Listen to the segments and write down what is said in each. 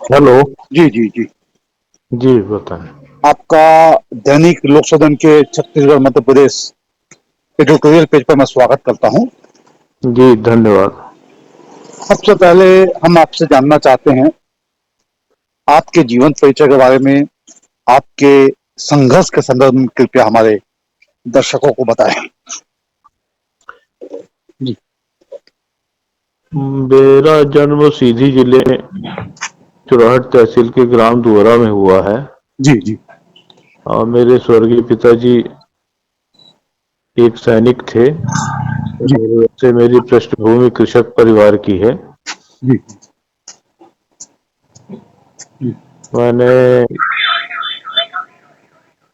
Hello. जी, जी, जी। जी बताएं। आपका दैनिक लोक सदन के छत्तीसगढ़ मध्य प्रदेश एडिटोरियल पेज पर मैं स्वागत करता हूँ। जी धन्यवाद। सबसे पहले हम आपसे जानना चाहते हैं आपके जीवन परिचय के बारे में, आपके संघर्ष के संदर्भ में कृपया हमारे दर्शकों को बताएं। जी, मेरा जन्म सीधी जिले चुराहट तहसील के ग्राम दुहरा में हुआ है। जी, जी, और मेरे स्वर्गीय पिताजी एक सैनिक थे जी, और वैसे मेरी पृष्ठभूमि कृषक परिवार की है। जी, जी, मैंने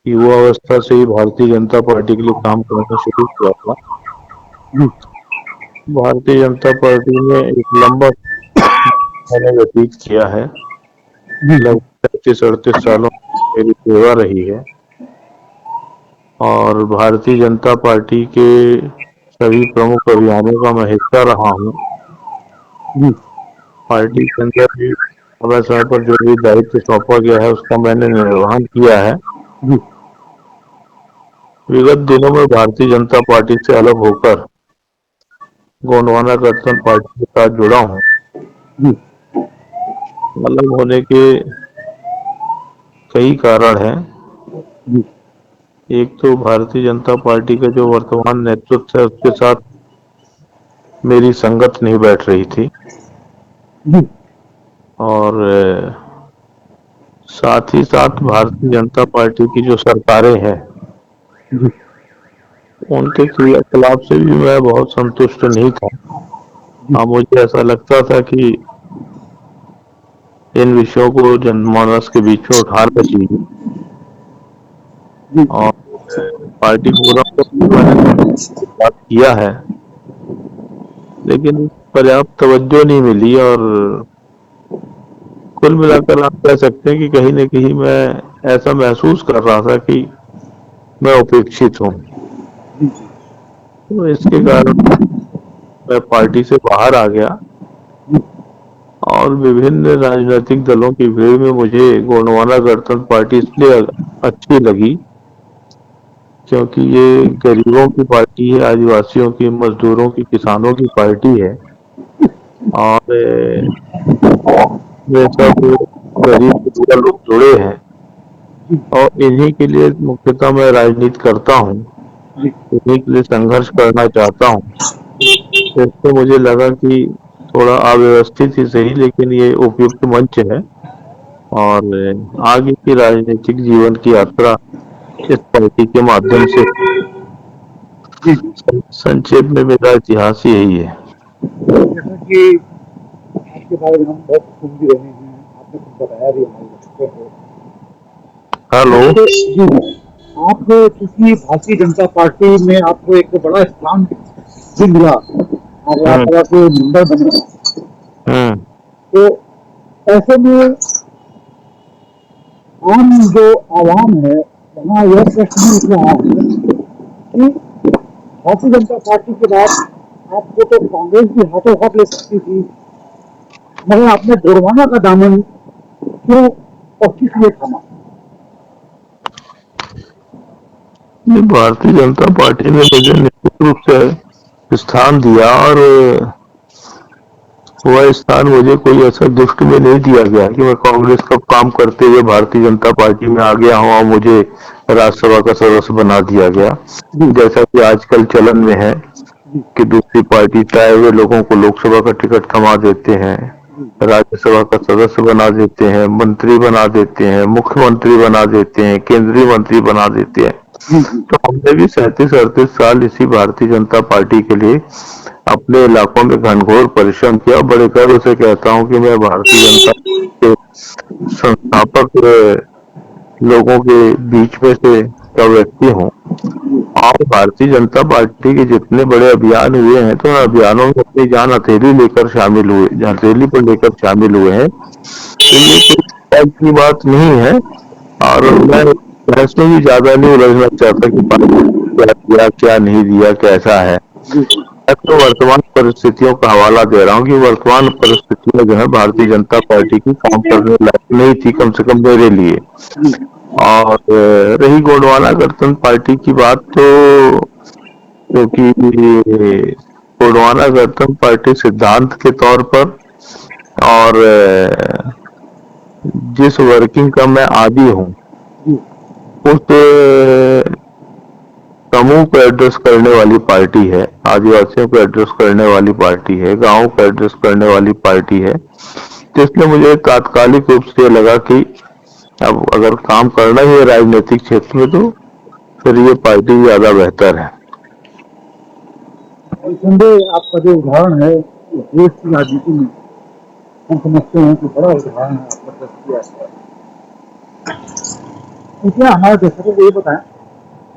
युवावस्था से ही भारतीय जनता पार्टी के लिए काम करना शुरू किया था। जी, भारतीय जनता पार्टी में एक लंबा मैंने व्यतीत किया है। जी, जी, लगभग 35-38 सालों मेरी सेवा रही है और भारतीय जनता पार्टी के सभी प्रमुख अभियानों का मैं हिस्सा रहा हूँ। जी, पार्टी के अंदर भी समय समय पर जो भी दायित्व सौंपा गया है उसका मैंने निर्वहन किया है। जी, विगत दिनों में भारतीय जनता पार्टी से अलग होकर गोंडवाना गठबंधन पार्टी के साथ जुड़ा हूँ। जी, अलग होने के कई कारण हैं। जी, एक तो भारतीय जनता पार्टी का जो वर्तमान नेतृत्व है उसके साथ मेरी संगत नहीं बैठ रही थी जी, और साथ ही साथ भारतीय जनता पार्टी की जो सरकारें हैं जी, उनके क्रियाकलाप से भी मैं बहुत संतुष्ट नहीं था। हाँ, मुझे ऐसा लगता था कि इन विषयों को जनमानस के बीच में उठाना चाहिए जी, और पार्टी फोरम पर मैंने बात किया है, लेकिन पर्याप्त तवज्जो नहीं मिली और कुल मिलाकर आप कह सकते हैं कि कहीं न कहीं मैं ऐसा महसूस कर रहा था कि मैं उपेक्षित हूँ। तो इसके कारण मैं पार्टी से बाहर आ गया और विभिन्न राजनीतिक दलों की भीड़ में मुझे गोंडवाना गणतंत्र पार्टी इसलिए अच्छी लगी क्योंकि ये गरीबों की पार्टी है, आदिवासियों की, मजदूरों की, किसानों की पार्टी है और ये सब गरीब से जुड़े लोग जुड़े हैं और इन्हीं के लिए मुख्यतः मैं राजनीति करता हूँ, इन्हीं के लिए संघर्ष करना चाहता हूँ। इससे मुझे लगा कि थोड़ा अव्यवस्थित ही सही लेकिन ये उपयुक्त मंच है और आगे की राजनीतिक जीवन की यात्रा इस पार्टी के माध्यम से जी। संक्षेप में मेरा इतिहास यही है। जैसा कि आपके बारे में हम बहुत सुन भी रहे हैं, आपने कुछ बताया भी हमारे दर्शकों को। हेलो। आपको जी, आप किसी भारतीय जनता पार्टी में आपको एक बड़ा स्थान भी मिला और हम्म। राज्यसभा के मेंबर बने, हम्म। तो ऐसे में आम जो आवाम है वहाँ यह प्रश्न उठ रहा है कि भारतीय जनता पार्टी के बाद आपको तो कांग्रेस भी हाथों हाथ ले सकती थी, मगर आपने गोरवाना का दामन क्यों और किस लिए थामा? ये भारतीय जनता पार्टी ने मुझे निश्चित रूप से स्थान दिया और वह स्थान मुझे कोई ऐसा गिफ्ट में नहीं दिया गया कि मैं कांग्रेस का काम करते हुए भारतीय जनता पार्टी में आ गया हूँ और मुझे राज्यसभा का सदस्य बना दिया गया, जी, जैसा कि आजकल चलन में है जी, कि दूसरी पार्टी चाहे हुए लोगों को लोकसभा का टिकट थमा देते हैं, जी, राज्यसभा का सदस्य बना देते हैं, मंत्री बना देते हैं, मुख्यमंत्री बना देते हैं, केंद्रीय मंत्री बना देते हैं। जी, जी, तो हमने भी 37-38 साल इसी भारतीय जनता पार्टी के लिए अपने इलाकों में घनघोर परिश्रम किया। बड़े गर्व से कहता हूँ कि मैं भारतीय जनता के संस्थापक लोगों के बीच में से का व्यक्ति हूँ और भारतीय जनता पार्टी के जितने बड़े अभियान हुए हैं तो उन अभियानों में अपनी जान हथेली लेकर शामिल हुए, हथेली पर लेकर शामिल हुए हैं। तो ये कोई शौक की बात नहीं है और मैं बहस में भी ज्यादा नहीं उलझना चाहता कि पार्टी क्या दिया क्या नहीं दिया कैसा है। मैं तो वर्तमान परिस्थितियों का हवाला दे रहा हूँ कि वर्तमान परिस्थितियां जो है भारतीय जनता पार्टी की काम करने लायक नहीं थी, कम से कम मेरे लिए। और रही गोंडवाना गणतंत्र पार्टी की बात, तो क्योंकि गोंडवाना गणतंत्र पार्टी सिद्धांत के तौर पर और जिस वर्किंग का मैं आदी हूँ, उस समूह को एड्रेस करने वाली पार्टी है, आदिवासियों को एड्रेस करने वाली पार्टी है, गांवों को एड्रेस करने वाली पार्टी है। तो इसलिए मुझे तात्कालिक रूप से लगा कि अब अगर काम करना ही है राजनीतिक क्षेत्र में, तो फिर ये पार्टी ज्यादा बेहतर है। निसंदेह आपका जो उदाहरण है वो देश की राजनीति में हम समझते हैं कि बड़ा उदाहरण है आपका पेश किया है। इसलिए हमारे दर्शकों को ये बताएं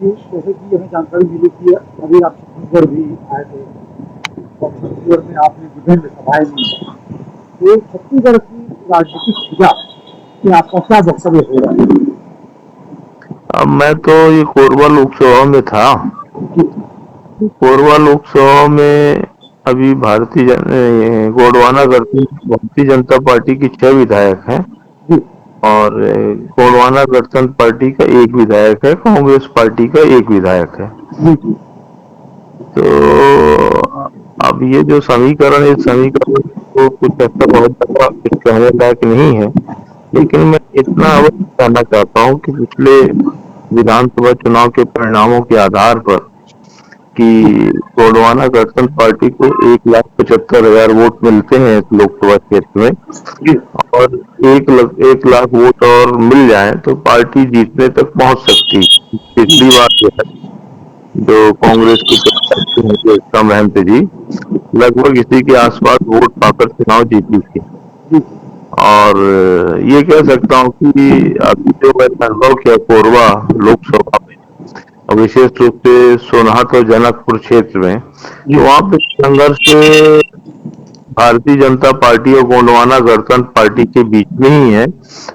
कि जैसे कि हमें जानकारी मिली कि अभी आप छत्तीसगढ़ भी आए थे और छत्तीसगढ़ में आपने विभिन्न सभाएं ली, तो छत्तीसगढ़ की राजनीतिक फिजा कि आपका क्या वक्तव्य हो रहा है? अब मैं तो ये कोरबा लोकसभा में था। कोरबा लोकसभा में अभी गोंडवाना गणतंत्र भारतीय जनता पार्टी की 6 विधायक हैं और गोंडवाना गणतंत्र पार्टी का 1 विधायक है, कांग्रेस पार्टी का 1 विधायक है। तो अब ये जो समीकरण है, इस समीकरण को कुछ ऐसा बहुत ज्यादा कहने लायक नहीं है, लेकिन मैं इतना अवश्य कहना चाहता हूँ कि पिछले विधानसभा चुनाव के परिणामों के आधार पर कि गोंडवाना गणतंत्र पार्टी को 1,75,000 वोट मिलते हैं इस लोकसभा क्षेत्र में, और 1 लाख वोट और मिल जाए तो पार्टी जीतने तक पहुंच सकती। पिछली बार जो कांग्रेस के प्रत्याशी हैं इसका महंत जी लगभग इसी के आसपास वोट पाकर चुनाव जीती थी। और ये कह सकता हूँ कि अभी जो मैंने अनुभव किया कोरबा लोकसभा में, और विशेष रूप से सोनहत और जनकपुर क्षेत्र में, तो वहाँ पे संघर्ष भारतीय जनता पार्टी और गोंडवाना गणतंत्र पार्टी के बीच में ही है।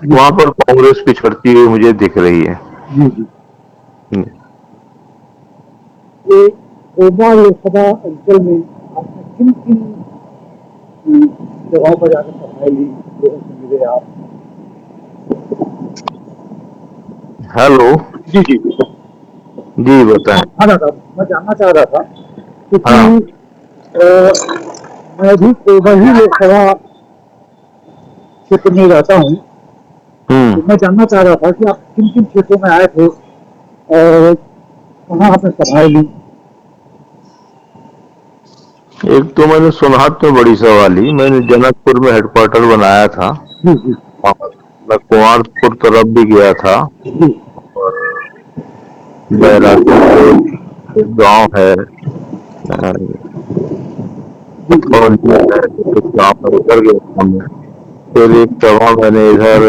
वहाँ पर कांग्रेस पिछड़ती हुई मुझे दिख रही है। ये कोरबा लोकसभा अंचल में आपने किन किन जगहों पर जाकर सभाएं ली, लोगों से मिले आप? हेलो जी जी बताएं। हाँ दादा, मैं जानना चाह रहा था क्योंकि मैं भी कोरबा ही लोकसभा क्षेत्र में रहता हूँ, तो मैं जानना चाह रहा था कि आप किन किन क्षेत्रों में आए थे और कहाँ आपने सभाएं ली? एक तो मैंने सोनहत में बड़ी सभा ली, मैंने जनकपुर में हेडक्वार्टर बनाया था, मैं कुमारपुर तरफ भी गया था, और बैरागपुर गांव है, गांव में उतर गया मैं। फिर एक सभा मैंने इधर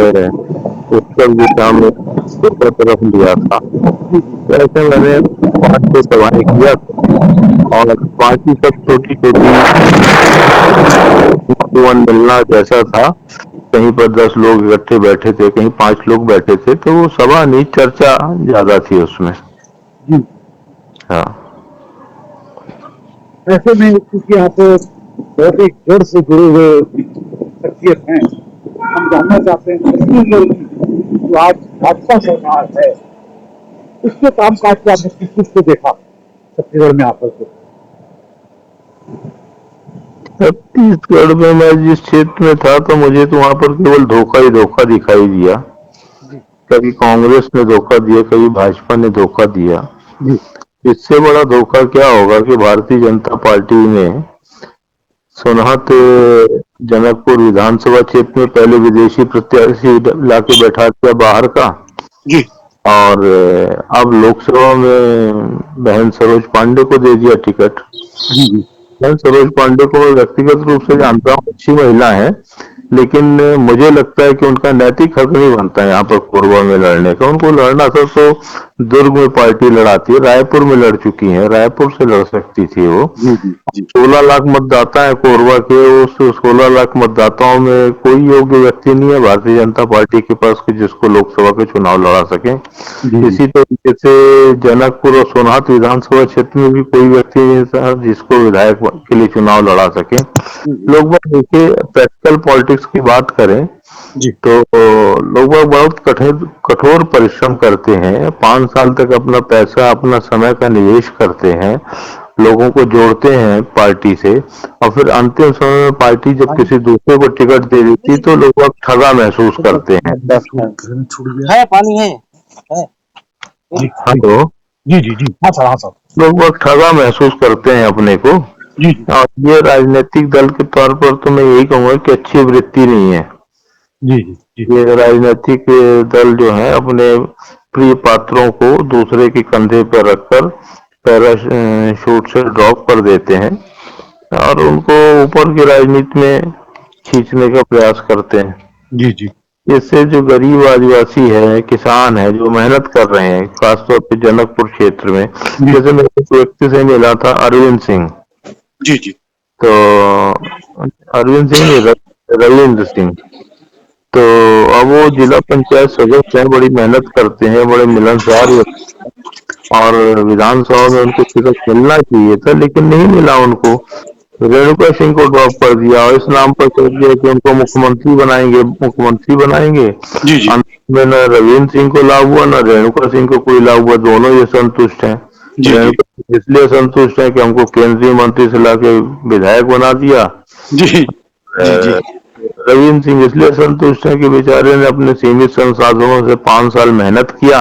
उत्तर दिशा में उत्तर तरफ लिया था। ऐसे मैंने 5-6 सभाएं किया और 5 ही सब छोटी छोटी मिलना जैसा था। कहीं पर 10 लोग इकट्ठे बैठे थे, कहीं 5 लोग बैठे थे, तो वो सभा नहीं, चर्चा ज्यादा थी उसमें। हाँ, ऐसे में क्योंकि आप बहुत ही जड़ से जुड़े हुए शख्सियत हैं, हम जानना चाहते हैं छत्तीसगढ़ की जो आज भाजपा सरकार है उसके कामकाज को आपने किस किस से देखा छत्तीसगढ़ में आकर के? छत्तीसगढ़ में मैं जिस क्षेत्र में था, तो मुझे तो वहां पर केवल धोखा ही धोखा दिखाई दिया। कभी कांग्रेस ने धोखा दिया, कभी भाजपा ने धोखा दिया। इससे बड़ा धोखा क्या होगा कि भारतीय जनता पार्टी ने सोनहत जनकपुर विधानसभा क्षेत्र में पहले विदेशी प्रत्याशी लाके बैठा दिया बाहर का, और अब लोकसभा में बहन सरोज पांडे को दे दिया टिकट। बहन सरोज पांडे को मैं व्यक्तिगत रूप से जानता हूँ, अच्छी महिला है, लेकिन मुझे लगता है कि उनका नैतिक हक नहीं बनता है यहाँ पर कोरबा में लड़ने का। उनको लड़ना था तो दुर्ग में पार्टी लड़ाती है, रायपुर में लड़ चुकी है, रायपुर से लड़ सकती थी वो। जी जी जी 16 लाख मतदाता है कोरबा के, उस 16 लाख मतदाताओं में कोई योग्य व्यक्ति नहीं है भारतीय जनता पार्टी के पास कि जिसको लोकसभा के चुनाव लड़ा सके। जी जी इसी तरीके से जनकपुर और सोनहत विधानसभा क्षेत्र में भी कोई व्यक्ति नहीं था जिसको विधायक के लिए चुनाव लड़ा सके। लोग बाग देखिए, प्रैक्टिकल पॉलिटिक्स की बात करें जी तो लोग बाग बहुत कठोर कठोर परिश्रम करते हैं, 5 साल तक अपना पैसा अपना समय का निवेश करते हैं, लोगों को जोड़ते हैं पार्टी से, और फिर अंतिम समय में पार्टी जब किसी दूसरे को टिकट दे देती तो लोग बाग ठगा महसूस करते हैं। छूट गया है, पानी है। जी हेलो, जी जी जी हाँ सर हाँ सर लोग बाग ठगा महसूस करते हैं अपने को। जी जी और ये राजनीतिक दल के तौर पर तो मैं यही कहूंगा कि अच्छी वृत्ति नहीं है। जी जी जी ये राजनीतिक दल जो है अपने प्रिय पात्रों को दूसरे के कंधे पर रखकर पैराशूट से ड्रॉप कर देते हैं और उनको ऊपर की राजनीति में खींचने का प्रयास करते हैं। जी जी इससे जो गरीब आदिवासी है, किसान है, जो मेहनत कर रहे हैं, खासतौर पे जनकपुर क्षेत्र में, जैसे मैं एक व्यक्ति से मिला था, अरविंद सिंह। जी जी तो अरविंद सिंह नहीं, रविंद्र सिंह। तो अब वो जिला पंचायत सदस्य हैं, बड़ी मेहनत करते हैं, बड़े मिलनसार व्यक्ति हैं, और विधानसभा में उनको टिकट मिलना चाहिए था लेकिन नहीं मिला उनको। रेणुका सिंह को ड्रॉप कर दिया और इस नाम पर कह दिया कि उनको मुख्यमंत्री बनाएंगे, मुख्यमंत्री बनाएंगे। जी जी अंत में न रविंद्र सिंह को लाभ हुआ न रेणुका सिंह को कोई लाभ हुआ, दोनों ये संतुष्ट हैं। जी जी रेणुका सिंह इसलिए संतुष्ट है कि हमको केंद्रीय मंत्री से लाके विधायक बना दिया। जी जी जी रविंद्र सिंह इसलिए संतुष्ट है कि बेचारे ने अपने सीमित संसाधनों से 5 साल मेहनत किया,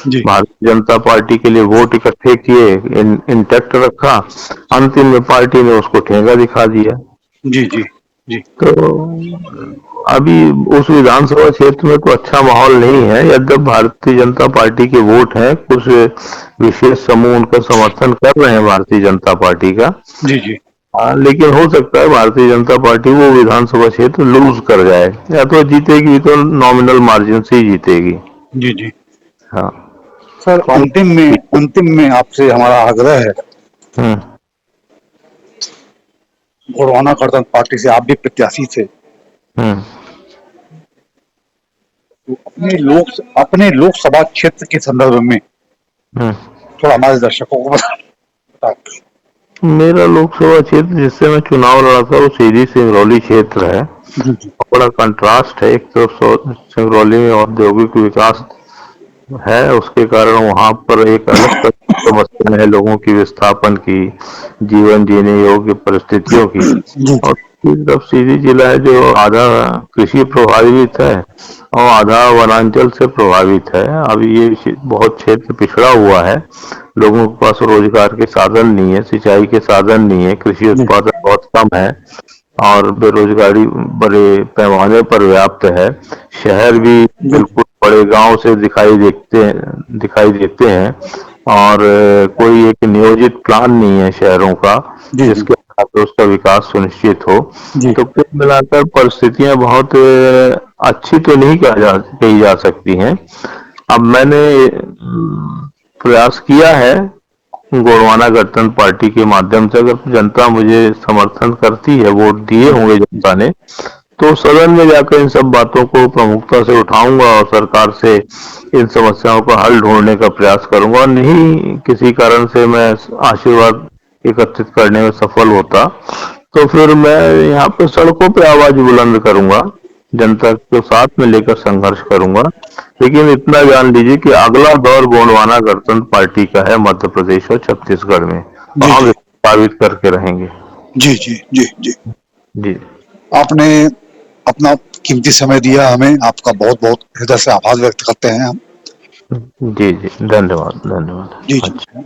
जी भारतीय जनता पार्टी के लिए वोट इकट्ठे किए, इंटैक्ट रखा, अंतिम में पार्टी ने उसको ठेंगा दिखा दिया। जी जी जी तो अभी उस विधानसभा क्षेत्र में तो अच्छा माहौल नहीं है, यद्यप भारतीय जनता पार्टी के वोट हैं, कुछ विशेष समूह उनका समर्थन कर रहे हैं भारतीय जनता पार्टी का। जी जी हाँ, लेकिन हो सकता है भारतीय जनता पार्टी वो विधानसभा क्षेत्र लूज कर जाए, या तो जीतेगी तो नॉमिनल मार्जिन से ही जीतेगी। जी जी हाँ। सर अंतिम में आपसे हमारा आग्रह है, हम्म गोंडवाना गणतंत्र पार्टी से आप भी प्रत्याशी थे, हम्म तो अपने लोकसभा क्षेत्र के संदर्भ में हम्म थोड़ा हमारे दर्शकों को बता। मेरा लोकसभा क्षेत्र जिससे मैं चुनाव लड़ा था वो सीधी सिंगरौली क्षेत्र है। जी जी बड़ा कंट्रास्ट है, एक तरफ सिंगरौली में औद्योगिक विकास है, उसके कारण वहां पर एक अलग तरह की समस्या है लोगों की विस्थापन की, जीवन जीने योग्य परिस्थितियों की। जी और दूसरी तरफ सीधी जिला है जो आधा कृषि प्रभावित है और आधा वनांचल से प्रभावित है। अब ये बहुत क्षेत्र पिछड़ा हुआ है, लोगों के पास रोजगार के साधन नहीं है, सिंचाई के साधन नहीं है, कृषि उत्पादन बहुत कम है और बेरोजगारी बड़े पैमाने पर व्याप्त है। शहर भी बिल्कुल बड़े गांव से दिखाई देते हैं और कोई एक नियोजित प्लान नहीं है शहरों का जी जिसके आधार पर उसका विकास सुनिश्चित हो। जी तो कुल मिलाकर परिस्थितियां बहुत अच्छी तो नहीं कही जा सकती हैं। अब मैंने प्रयास किया है गोंडवाना गणतंत्र पार्टी के माध्यम से, अगर जनता मुझे समर्थन करती है, वोट दिए होंगे जनता ने, तो सदन में जाकर इन सब बातों को प्रमुखता से उठाऊंगा और सरकार से इन समस्याओं का हल ढूंढने का प्रयास करूंगा। और नहीं किसी कारण से मैं आशीर्वाद एकत्रित करने में सफल होता तो फिर मैं यहाँ पे सड़कों पे आवाज बुलंद करूंगा, जनता को साथ में लेकर संघर्ष करूंगा। लेकिन इतना जान लीजिए कि अगला दौर गोंडवाना गणतंत्र पार्टी का है मध्य प्रदेश और छत्तीसगढ़ में, तो जी हम साबित करके रहेंगे। जी जी जी जी जी आपने अपना कीमती समय दिया हमें, आपका बहुत बहुत हृदय से आभार व्यक्त करते हैं हम। जी जी, धन्यवाद धन्यवाद। जी अच्छा। जी